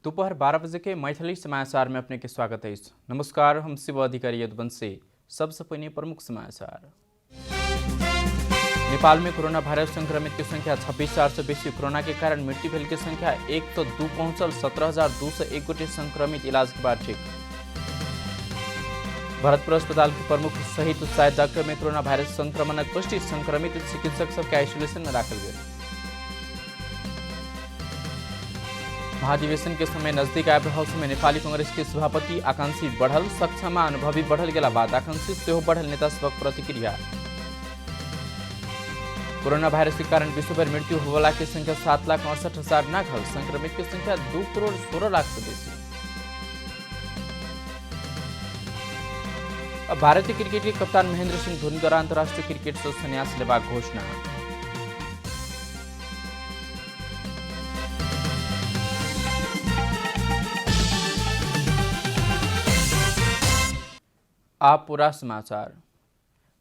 दोपहर 12 बजे के मैथिली समाचार में अपने के स्वागत है। नमस्कार, हम शिव अधिकारी यदुवंशी। सबसे पहले प्रमुख समाचार। नेपाल में कोरोना वायरस संक्रमित की संख्या 26,000 से बेसी। कोरोना के कारण मृत्यु भेल की संख्या 102 पहुंचल। 17,201 गोटे संक्रमित इलाज के बाद ठीक। भरतपुर अस्पताल के प्रमुख सहित 7 डॉक्टर में कोरोना वायरस संक्रमण पुष्टि। संक्रमित चिकित्सक सबके आइसोलेशन में राखल गए। महाधिवेशन के समय नजदीक आबि रहल समय नेपाली कांग्रेस के सभापति आकांक्षी बढ़ल। सक्षमा अनुभवी बढ़ल गेला बाद आकांक्षी सेहो बढ़ल। नेता सबक प्रतिक्रिया। कोरोना वायरस के कारण विश्वभर मृत्यु होने की संख्या 7,68,000 नाघल। संक्रमित की संख्या 2,16,00,000 से बेसी। अब भारतीय क्रिकेट के कप्तान महेंद्र सिंह धोनी द्वारा अंतर्राष्ट्रीय क्रिकेट से संन्यास लेवा घोषणा। आप पूरा समाचार।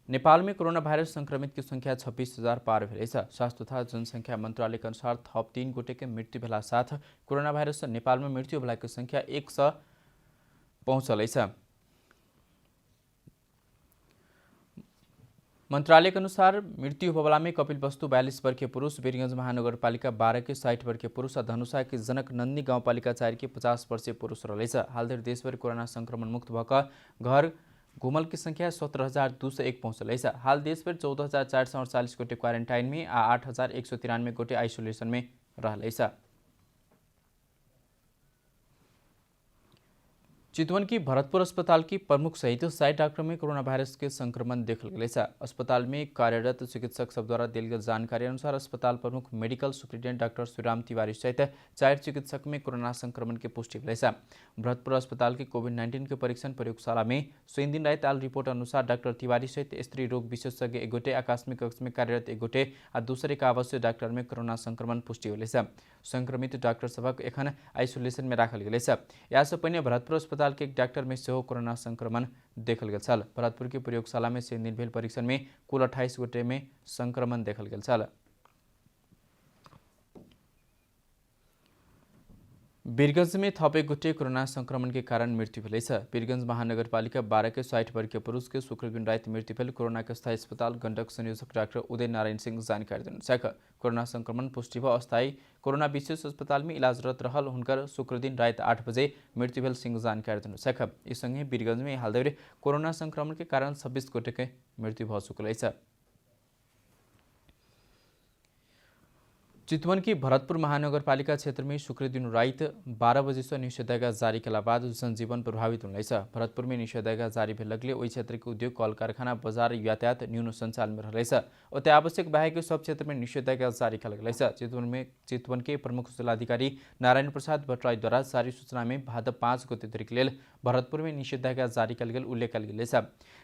नेपाल में कोरोना वायरस संक्रमित की संख्या 26,000 पार भेल। स्वास्थ्य तथा जनसंख्या मंत्रालय के अनुसार थप 3 गोटे के मृत्यु भेला साथ कोरोना वायरस से नेपाल में मृत्यु भेला की संख्या 100 पहुंचल। मंत्रालय के अनुसार मृत्यु होबला में कपिलवस्तु 42 वर्षीय पुरुष, वीरगंज महानगरपालिका 12 के 60 वर्षीय पुरुष और धनुषा के जनक नंदी गाउँपालिका 4 के 50 वर्षीय पुरुष रहे। हाल धरि देशभर कोरोना संक्रमण मुक्त भएका घर घुमल की संख्या 17,201 पहुंचल। हाल देशभर 14,448 गोटे क्वारेंटाइन में आ 8,193 गोटे आइसोलेशन में रहल। चितवन की भरतपुर अस्पताल की प्रमुख सहित 60 डॉक्टर में कोरोना वायरस के संक्रमण देखल गए। अस्पताल में कार्यरत चिकित्सक सब द्वारा दिल गई जानकारी अनुसार अस्पताल प्रमुख medical superintendent doctor Shriram Tiwari सहित 4 चिकित्सक में कोरोना संक्रमण के पुष्टि भेल। भरतपुर अस्पताल के कोविड-19 के परीक्षण प्रयोगशाला में शनि दिन रात आल रिपोर्ट अनुसार डॉक्टर तिवारी सहित स्त्री रोग विशेषज्ञ 1 गोटे, आकस्मिक कक्ष में कार्यरत 1 गोटे और दूसरे का आवश्यक डॉक्टर में कोरोना संक्रमण पुष्टि भेल। संक्रमित डॉक्टर सबक एखन आइसोलेशन में राखल गेल। या से पहले भरतपुर अस्पताल के एक डॉक्टर में सेहो कोरोना संक्रमण देखल गेल छल। भरतपुर के प्रयोगशाला में शनि दिन भेल परीक्षण में कुल 28 गोटे में संक्रमण देखल गेल छल। वीरगंज में थप 1 गोटे कोरोना संक्रमण के कारण मृत्यु भेल। वीरगंज महानगरपालिका 12 के 60 वर्षीय पुरुष के शुक्र दिन रात मृत्यु भेल। कोरोना के अस्थायी अस्पताल गंडक संयोजक डॉक्टर उदय नारायण सिंह जानकारी देनुसार कोरोना संक्रमण पुष्टि भ अस्थायी कोरोना विशेष अस्पताल में इलाजरत रहल हुनकर शुक्र दिन रात 8 बजे मृत्यु भेल सिंह जानकारी देनुसार। इस संगे वीरगंज में हाल धरि कोरोना संक्रमण के कारण 26 गोटे के मृत्यु भ चुकल। चितवन की भरतपुर महानगरपालिका क्षेत्र में शुक्र दिन रात 12 बजे से निषेधाज्ञा जारी के बाद जनजीवन प्रभावित होने। भरतपुर में निषेधाज्ञा जारी भेल लगले ओहि क्षेत्र के उद्योग, कल कारखाना, बाजार, यातायात न्यून संचालन में रहे। ओते आवश्यक बाहेक सब क्षेत्र में निषेधाज्ञा जारी कल गए। चितवन के प्रमुख जिलाधिकारी नारायण प्रसाद भट्टराई द्वारा जारी सूचना में भाद्र 5 गते तरीक लेल भरतपुर में निषेधाज्ञा जारी कल गेल उल्लेख कल गेल।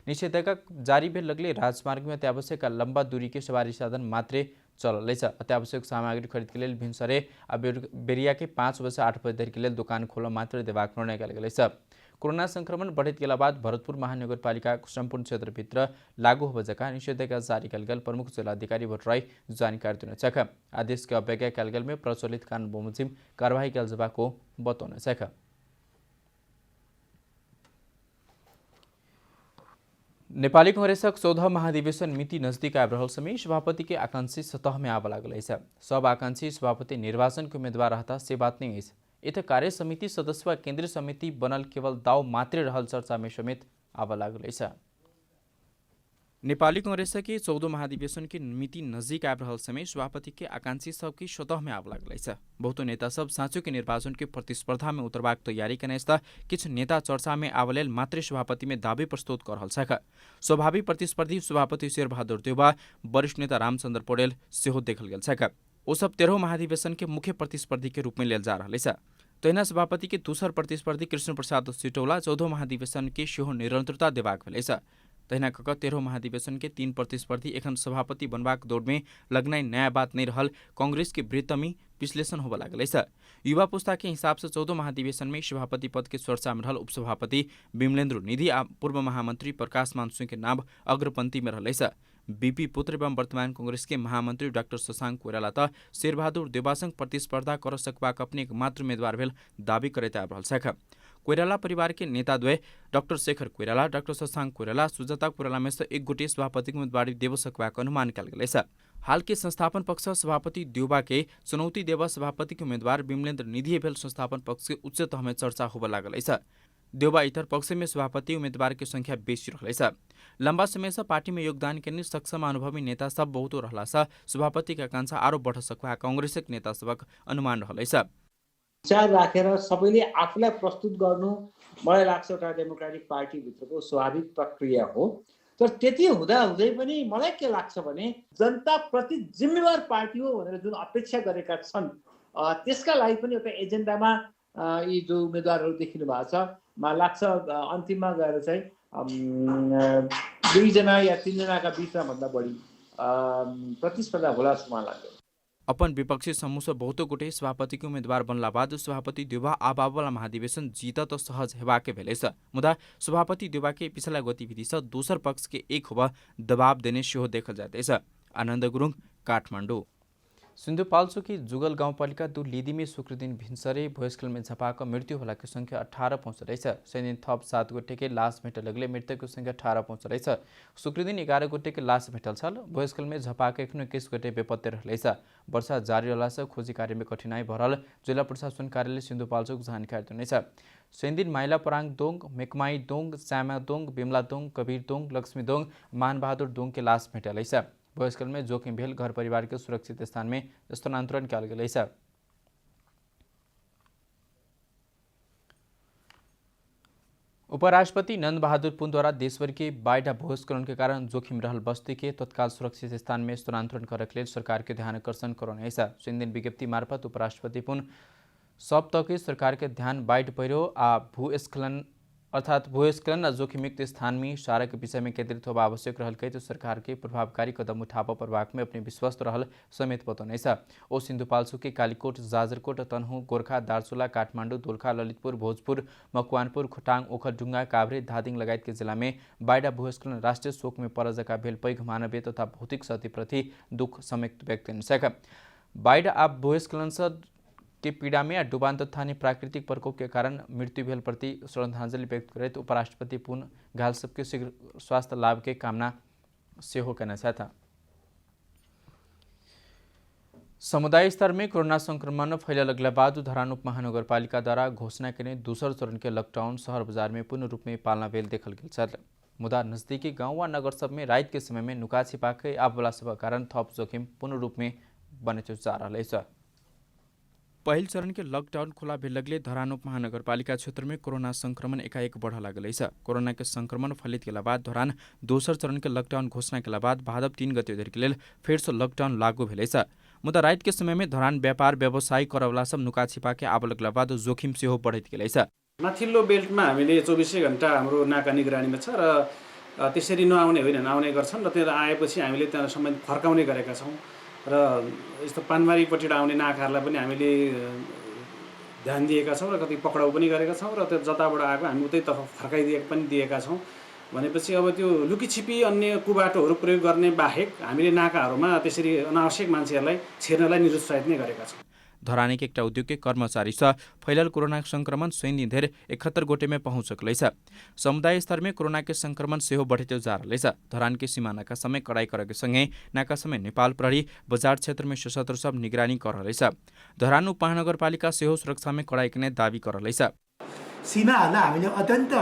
निषेधाज्ञा जारी भेल लगले राजमार्ग में अत्यावश्यक लंबा दूरी के सवारी साधन मात्रे चल। अत्यावश्यक सामग्री खरीद के लिए भिनसरे आ बेरिया के 5 बजे से 8 बजे के लिए दुकान खोल मात्र देवाक निर्णय कल गेल। कोरोना संक्रमण बढ़त गेला बाद भरतपुर महानगरपालिका संपूर्ण क्षेत्र भित्र लागू हो जगह निषेधाज्ञा जारी कल गेल प्रमुख जिलाधिकारी भट्टराई जानकारी देने। आदेश के अवज्ञा कल गेल में प्रचलित कानून बमोजिम कार्यवाही कल जबाको बताउने। नेपाली कांग्रेसक 14 महाधिवेशन मिति नजदीक आबि रहल समय सभापति के आकांक्षी सतह में आब लागल। सब आकांक्षी सभापति निर्वाचन के उम्मीदवार रहता से बात नहीं है। इत कार्य समिति सदस्य व केंद्रीय समिति बनल केवल दाव मात्रे रहल चर्चा में समेत आब लागल। नेपाली कांग्रेस के 14 महाधिवेशन की मिति नजदीक आबि रहल समय सभापति के आकांक्षी सब की सतह में आब लागल। बहुतो नेता सब साँचो के निर्वाचन के प्रतिस्पर्धा में उतरबाक तैयारी केने किछु नेता चर्चा में आब लेल मात्रै सभापति में दावी प्रस्तुत कर रहल छथि। स्वाभाविक प्रतिस्पर्धी सभापति शेरबहादुर देउवा, वरिष्ठ नेता रामचंद्र पौडेल सेहो देखल गेल छथि। ओ सब 13 महाधिवेशन के मुख्य प्रतिस्पर्धी के रूप में लेल जा रहल अछि। तहिना सभापति के दूसर प्रतिस्पर्धी कृष्ण प्रसाद सिटौला 14 महाधिवेशन के सेहो निरंतरता देबाक भेल अछि। तहिना कक 13 महाधिवेशन के 3 प्रतिस्पर्धी एखन सभापति बनबाक दौड़ में लगनाई नया बात नहीं रहल कांग्रेस के वृत्तमी विश्लेषण होबे लागल। युवा पुस्ता के हिसाब से 14 महाधिवेशन में सभापति पद के चर्चा में रहल उपसभापति विमलेन्द्र निधि आ पूर्व महामंत्री प्रकाश मान सिंह के नाम अग्रपंक्ति में रहल। बीपी पुत्र एवं वर्तमान कांग्रेस के महामंत्री डाक्टर शशांक कोइराला त शेरबहादुर देवासँग प्रतिस्पर्धा कर सकबाक अपने एकमात्र उम्मीदवार भेल दावी करैत आबि रहल छथि। कोइराला परिवार के नेताद्वय डाक्टर शेखर कोइराला, डाक्टर शशांक कोइराला, सुजाता कोइराला में से एक गोटे सभापतिको उम्मेदवारी देव सकबाक अनुमान कयल गेलै छ। हाल के संस्थापन पक्ष सभापति देउबा के चुनौती देव सभापति के उम्मीदवार विमलेन्द्र निधि भेल संस्थापन पक्ष के उच्च तह में चर्चा होब लागल छ। देउबा इतर पक्ष में सभापति उम्मीदवार के संख्या बेसी रहलै छ। लंबा समय से पार्टी में योगदान करने सक्षम अनुभवी नेता सब बहुतो रहला से सभापति के आकांक्षा आरो बढ़ सकबा कांग्रेसक नेता सबक अनुमान रहलै छ। विचार राखेर सबैले आफूलाई प्रस्तुत गर्नु मलाई लाग्छ एउटा डेमोक्रेटिक पार्टी भित्रको स्वाभाविक प्रक्रिया हो। तर त्यति हुँदा हुँदै पनि मलाई के लाग्छ भने जनता प्रति जिम्मेवार पार्टी हो भनेर जुन अपेक्षा गरेका छन् त्यसका लागि पनि एउटा एजेन्डामा यी जो उम्मेदवारहरू देखिनु भएको छ मलाई लाग्छ अन्तिममा गएर चाहिँ 2 जना या 3 जनाका बीचमा भन्दा बढी प्रतिस्पर्धा होला जस्तो मलाई लाग्छ। अपन विपक्षी समूह से बहुतो गोटे सभापति के उम्मीदवार बनला बाद सभापति देउबा आबावाला महाधिवेशन जीत त सहज हेबाके भेलै छ। मुदा सभापति देउबा के पिछला गतिविधि से दोसर पक्ष के एक होबा दबाव देने सेहो देखल जाँदैछ। आनन्द गुरुङ, काठमाडौँ। सिन्धुपाल्चोकी जुगल गाउँपालिका 2 लिदिमी शुक्रदिन भिन्सरे भूस्खलन में झपाका मृत्यु होला की संख्या 18 पहुँच रही है। शनिदिन थप 7 गोटे के लाश भेटल लगले मृतक की संख्या 18 पहुँच रही है। शुक्रदिन 11 गोटे के लाश भेटल छल। भूस्खलन में झपाका एखनो 21 गोटे बेपत्ते रहले छ। वर्षा जारी रहला से खोजी कार्य में कठिनाई भरल जिला प्रशासन कार्यालय सिन्धुपाल्चोक जानकारी दिने छ। शनिदिन माइला पराङ दोङ, मेकमाई दोङ, श्यामा दोङ, बिमला दोङ, कबीर दोङ, लक्ष्मी दोङ, मानबहादुर दोङ के लाश भेटल छ। भूस्खलन में जोखिम भेल घर परिवार के सुरक्षित स्थान में स्थानांतरण कयल गेल छ। उपराष्ट्रपति नंद बहादुर पुनद्वारा देशभर के 22 भूस्खलन के कारण जोखिम रहल बस्ती के तत्काल सुरक्षित स्थान में स्थानांतरण करक लेल सरकार के ध्यान आकर्षण करने छ। शनिदिन विज्ञप्ति मार्फत उपराष्ट्रपति पुन सब तक सरकार के ध्यान बाढ़ पहिरो आ भूस्खलन अर्थात भूस्खलन आ जोखिमयुक्त स्थान में सारा के विषय में केंद्रित होगा आवश्यक रहल कही तो सरकार के प्रभावकारी कदम उठाव प्रभाग में अपने विश्वस्त रहल समेत बतौने छ। ओ सिन्धुपाल्चोक, कालीकोट, जाजरकोट, तनहुँ, गोरखा, दार्चुला, काठमाडौँ, दोलखा, ललितपुर, भोजपुर, मकवानपुर, खोटाङ, ओखलढुङ्गा, काभ्रे, धादिङ लगायत के जिला में बाढ़ भूस्खलन राष्ट्रिय शोक में परजका भेल पैघ मानवीय तथा भौतिक क्षतिप्रति दुख समेत व्यक्त गर्न बाढ़ आ भूस्खलन के पीड़ा में डुबान तथा प्राकृतिक प्रकोप के कारण मृत्यु भेल प्रति श्रद्धांजलि व्यक्त करते उपराष्ट्रपति पुन घायल सबके शीघ्र स्वास्थ्य लाभ के कामना सेहो करना चाहता। समुदाय स्तर में कोरोना संक्रमण फैले लगला बाद धरान उपमहानगरपालिका द्वारा घोषणा करने दूसर चरण के लॉकडाउन शहर बाजार में पूर्ण रूप में पालना भेल देखल गेल। मुदा नजदीकी गांव व नगर सब में रात के समय में नुका छिपाके आबला सब कारण थप जोखिम पूर्ण रूप में बने जा रहा है। पहिल चरण के लॉकडाउन खुला भेल लगले धरान उपमहानगरपालिका क्षेत्र में कोरोना संक्रमण एकाएक बढ़ लागल है। कोरोना के संक्रमण फलित के बाद धरान दोसर चरण के लॉकडाउन घोषणा के बाद भादव 3 गते धरि के लेल फेर से लॉकडाउन लागू भेल है। मुदा रात के समय में धरान व्यापार व्यवसाय करवला सब नुका छिपा के आब लगला बाद जोखिम सेहो बढ़त गेल है। माथिल्लो बेल्टमा हामीले 24 घण्टा हाम्रो नाका निगरानीमा छ र त्यसरी नआउने होइन नआउने गर्छन् र त्यहाँ आएपछि हामीले त्यहाँ सम्बन्धित फर्काउने गरेका छौँ र यस्तो पानबारीपट्टि आउने नाकाहरूलाई पनि हामीले ध्यान दिएका छौँ र कति पक्राउ पनि गरेका छौँ र त्यो जताबाट आएको हामी उतैतर्फ फर्काइदिएका पनि दिएका छौँ। भनेपछि अब त्यो लुकीछिपी अन्य कुबाटोहरू प्रयोग गर्ने बाहेक हामीले नाकाहरूमा त्यसरी अनावश्यक मान्छेहरूलाई छिर्नलाई निरुत्साहित नै गरेका छौँ। धरानी के एक उद्योग के कर्मचारी से फैलल कोरोना संक्रमण शनि धेर 71 गोटे में पहुंच सकल। समुदाय स्तर में कोरोना के संक्रमण सेहो बढ़ते जा रहा है। धरान के सीमा नाका समय कड़ाई करे के संगे नाका समय नेपाल प्रहरी बजार क्षेत्र में सशस्त्र सब निगरानी कर रहा है। धरान उपमहानगरपालिका सेहो सुरक्षा में कड़ाई करने दावी कर रहा है। सीमाहरूलाई हामीले अत्यन्त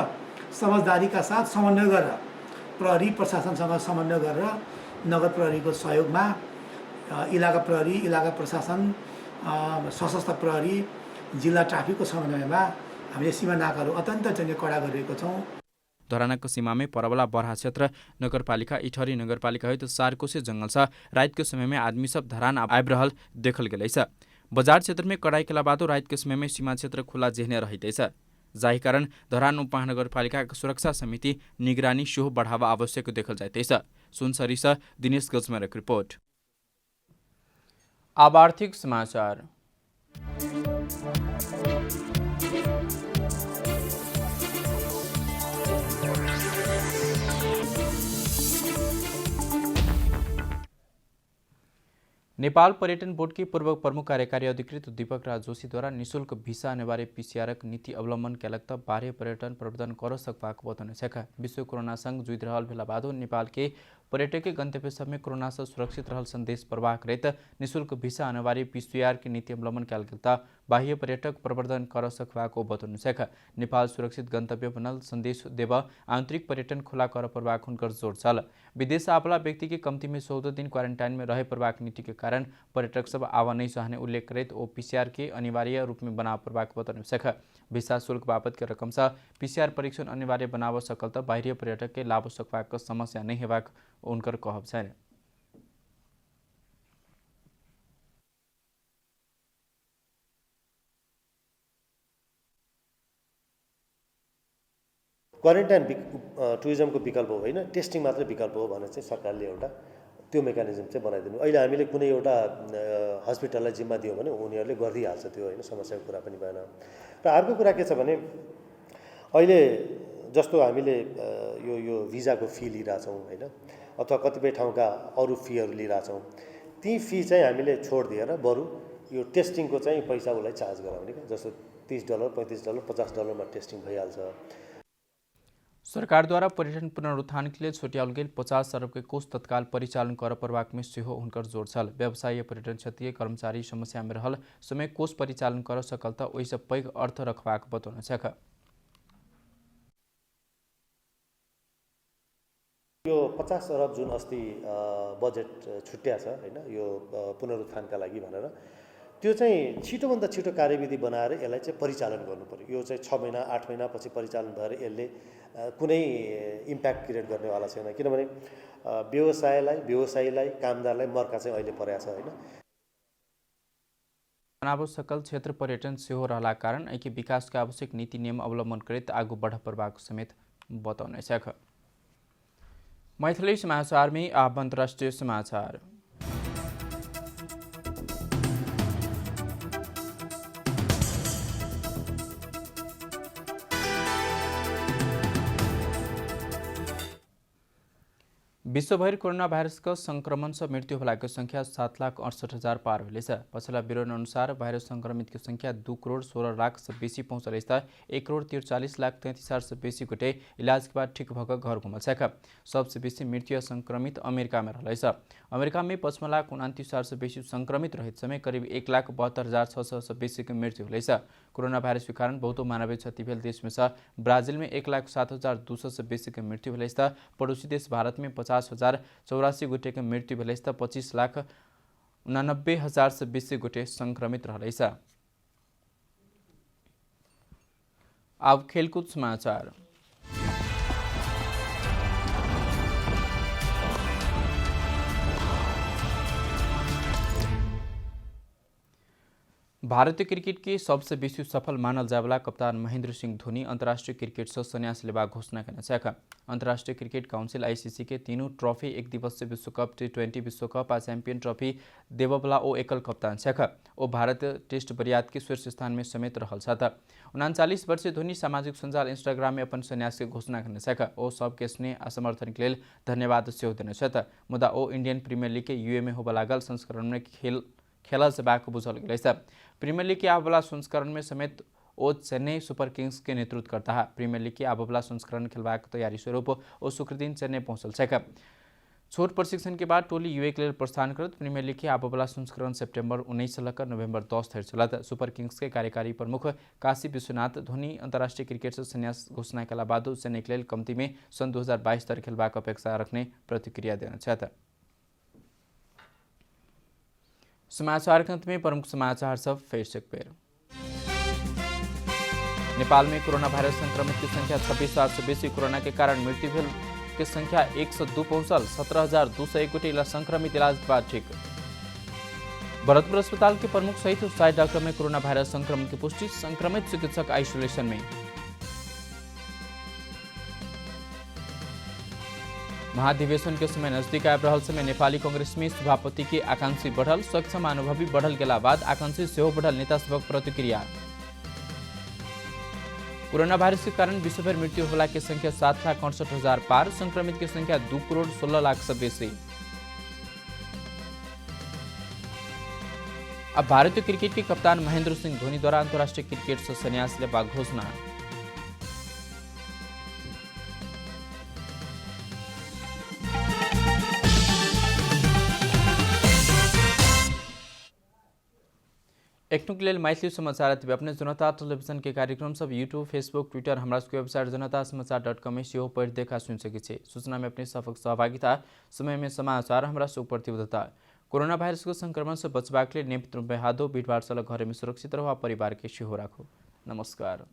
समझदारीका साथ समन्वय गरेर प्रहरी प्रशासनसँग समन्वय गरेर नगर प्रहरीको सहयोगमा इलाका प्रहरी, इलाका प्रशासन, सशस्त्र प्रहरी, जिल्ला ट्राफिकको समन्वयमा हामीले सीमा नाकाहरू अत्यन्त चाहिँ कडा गरिरहेको छौँ। धरानाको सीमा में परवला बरहा क्षेत्र नगरपालिका, इटहरी नगरपालिका है तो सारकोसे जंगल से रात के समय में आदमी सब धरान आबि रहल देखल गेल है। बजार क्षेत्र में कड़ाई के बाद रात के समय में सीमा क्षेत्र खुला जेहने रहते है। जाहि कारण धरान उपमहानगरपालिका सुरक्षा समिति निगरानी सेहो बढ़ावा आवश्यक देखल जाते है। सुनसरी से दिनेश गजमेरक रिपोर्ट। अब आर्थिक समाचार। नेपाल पर्यटन बोर्डकी पूर्व प्रमुख कार्यकारी अधिकृत दीपक राज जोशीद्वारा निशुल्क भिसा अनिवार्य पीसीआरक नीति अवलम्बन कैलक बाह्य पर्यटन प्रवर्धन कर सकबाक बताउने छ। विश्व कोरोना संग जुझ रहल भेला बादो नेपाल के पर्यटकीय गंतव्य सब में कोरोना से सुरक्षित रहल संदेश प्रवाह करते निशुल्क भिसा अनिवार्य पीसीआर की नीति अवलम्बन कैल गेलता बाह्य पर्यटक प्रवर्धन कर सकबाको बताउनु छ। नेपाल सुरक्षित गंतव्य बनल संदेश देव आंतरिक पर्यटन खुला कर प्रवाह हुनकर जोड़ चल। विदेश आपला व्यक्ति के कम्ती में 14 दिन क्वारंटाइन में रहे प्रवाह नीति के कारण पर्यटक सब आवा नहीं चाहने उल्लेख करते ओ पीसीआर के अनिवार्य रूप में बना प्रवाह बताउनु छ। भिसा शुल्क बापत के रकम से पीसीआर परीक्षण अनिवार्य बनाव सकल त बाह्य पर्यटक के लाभ सकबाक समस्या नहीं हेबाक उनकर कहब छ। क्वारेन्टाइन टुरिज्मको विकल्प हो होइन, टेस्टिङ मात्रै विकल्प हो भने चाहिँ सरकारले एउटा त्यो मेकानिजम चाहिँ बनाइदिनु। अहिले हामीले कुनै एउटा हस्पिटललाई जिम्मा दियौँ भने उनीहरूले गरिदिइहाल्छ त्यो होइन, समस्याको कुरा पनि भएन। र अर्को कुरा के छ भने अहिले जस्तो हामीले यो भिजाको फी लिइरहेछौँ होइन, अथवा कतिपय ठाउँका अरू फीहरू लिइरहेछौँ, ती फी चाहिँ हामीले छोडिदिएर बरु यो टेस्टिङको चाहिँ पैसा उसलाई चार्ज गराउने क्या। जस्तो $30, $35, $50 टेस्टिङ भइहाल्छ। सरकारद्वारा पर्यटन पुनरुत्थान के लिए छुट्याउल गेल 50 अरब के कोष तत्काल परिचालन कर प्रवाह में सेहो हुनकर जोड़ छल। व्यवसायी पर्यटन क्षेत्रीय कर्मचारी समस्या में रहल समय कोष परिचालन कर सकल त ओहिसँ पैघ अर्थ रखबाक बताउनु छ। यो 50 अरब जुन अस्ति बजेट छुट्या छ होइन, यो पुनरुत्थानका लागि भनेर त्यो चाहिँ छिटोभन्दा छिटो कार्यविधि बनाएर यसलाई चाहिँ परिचालन गर्नु पर्यो। यो चाहिँ 6 महिना 8 महिना पछि परिचालन भएर यसले कुनै इम्प्याक्ट क्रिएट गर्नेवाला छैन, किनभने व्यवसायीलाई कामदारलाई मर्का चाहिँ अहिले परेको छ होइन। बनाव सकल क्षेत्र पर्यटन सेहो रहला कारण ऐके विकास का आवश्यक नीति नियम अवलम्बन करते आगू बढ़ प्रवाह समेत बताउने छ। मैथिली समाचार में अब अंतर्राष्ट्रीय समाचार। विश्वभर कोरोना भाइरस का संक्रमण से मृत्यु होलाको संख्या 7,68,000 पार होले छ। पछिल्ला विवरण अनुसार भाइरस संक्रमित की संख्या 2,16,00,000 से बेसी पहुंचल छ। 1,43,33,000 से बेसी गोटे इलाज के बाद ठीक भग घर घुमल छ। सबसे बेसी मृत्यु संक्रमित अमेरिका में रहल छ। अमेरिका में 55,29,000 से बेसी संक्रमित रहित समय करीब 1,72,600 से बेसी की मृत्यु होले छ। कोरोना भाइरस के कारण बहुतो मानवीय क्षति भेल देश में से ब्राजील में 1,07,200 से बेसी की मृत्यु होले छ। पड़ोसी देश भारत में 50,084 गोटे के मृत्यु भेल छ। 25,89,000 से बेसी गोटे संक्रमित रहल छ। अब खेलकूद समाचार। भारतीय क्रिकेट के सबसे बेसी सफल मानल जावला कप्तान महेंद्र सिंह धोनी अंतर्राष्ट्रीय क्रिकेट से संन्यास लेवा घोषणा करने छ। अंतर्राष्ट्रीय क्रिकेट काउंसिल आईसीसी के तीनों ट्रॉफी एक दिवसीय विश्वकप T20 विश्वकप आ चैंपियन ट्रॉफी देवबला ओ एकल कप्तान छ। ओ भारत टेस्ट बरियात के शीर्ष स्थान में समेत रहल छ। 39 वर्षीय धोनी सामाजिक सञ्जाल इंस्टाग्राम में अपन संन्यास के घोषणा करने छ। ओ सबके स्नेह आ समर्थन के लिए धन्यवाद सेहो देने छ। मुदा ओ इंडियन प्रीमियर लीग के यूए में होबा लागल संस्करण में खेल से बाक बुझल गए। प्रीमियर लीग के आबला संस्करण में समेत ओ चेन्नई सुपर किंग्स के नेतृत्व करता है। प्रीमियर लीग के आबला संस्करण खेलबाक तैयारी स्वरूप ओ शुक्रदिन चेन्नई पहुंचल छ। छोट प्रशिक्षण के बाद टोली यूए के लिए प्रस्थान करत प्रीमियर लीग के आबला संस्करण सितंबर 19 से लेकर नवंबर 10 तक चलत। सुपर किंग्स के कार्यकारी प्रमुख काशी विश्वनाथ धोनी अंतर्राष्ट्रीय क्रिकेट से संन्यास घोषणा के बाद चेन्नई के लिए कम्ती में सन् 2022 तक खेलबाक अपेक्षा रखने प्रतिक्रिया देना चाहता। समाचार के अंत में प्रमुख समाचार सब फिर से एक बार। नेपाल में कोरोना वायरस संक्रमित की संख्या 26,000 से बेसी। कोरोना के कारण मृत्यु भेल की संख्या 102 पहुंचल। 17,201 गोटे संक्रमित इलाज के बाद ठीक। भरतपुर अस्पताल के प्रमुख सहित 60 डॉक्टर में कोरोना वायरस संक्रमण की पुष्टि। संक्रमित चिकित्सक आइसोलेशन में। महाधिवेशन के समय नजदीक आब रहल समय नेपाली कांग्रेस में सभापति के आकांक्षी बढ़ल। सक्षम अनुभवी बढ़ल गेला बाद आकांक्षी सेहो बढ़ल। नेता सबक प्रतिक्रिया। कोरोना वायरस के कारण विश्वभर मृत्यु होला के संख्या 7,68,000 पार। संक्रमित की संख्या 2,16,00,000 से बेसी। अब भारतीय क्रिकेट के कप्तान महेंद्र सिंह धोनी द्वारा अंतर्राष्ट्रीय क्रिकेट से संन्यास लेवा घोषणा। एकनुक लेल मैथिली समाचार अपने जनता टेलीविजन के कार्यक्रम सब यूट्यूब फेसबुक ट्विटर हमारा वेबसाइट जनतासमाचार.com से पढ़ देखा सुन सके। सूचना में अपनी सहभागिता समय में समाचार हमारा सो प्रतिबद्धता। कोरोना भाइरस को संक्रमण से बचबाक लिए नियमित रूप में हाथों भीड़भाड़ से घर में सुरक्षित रहो, परिवार के सेहो राखो। नमस्कार।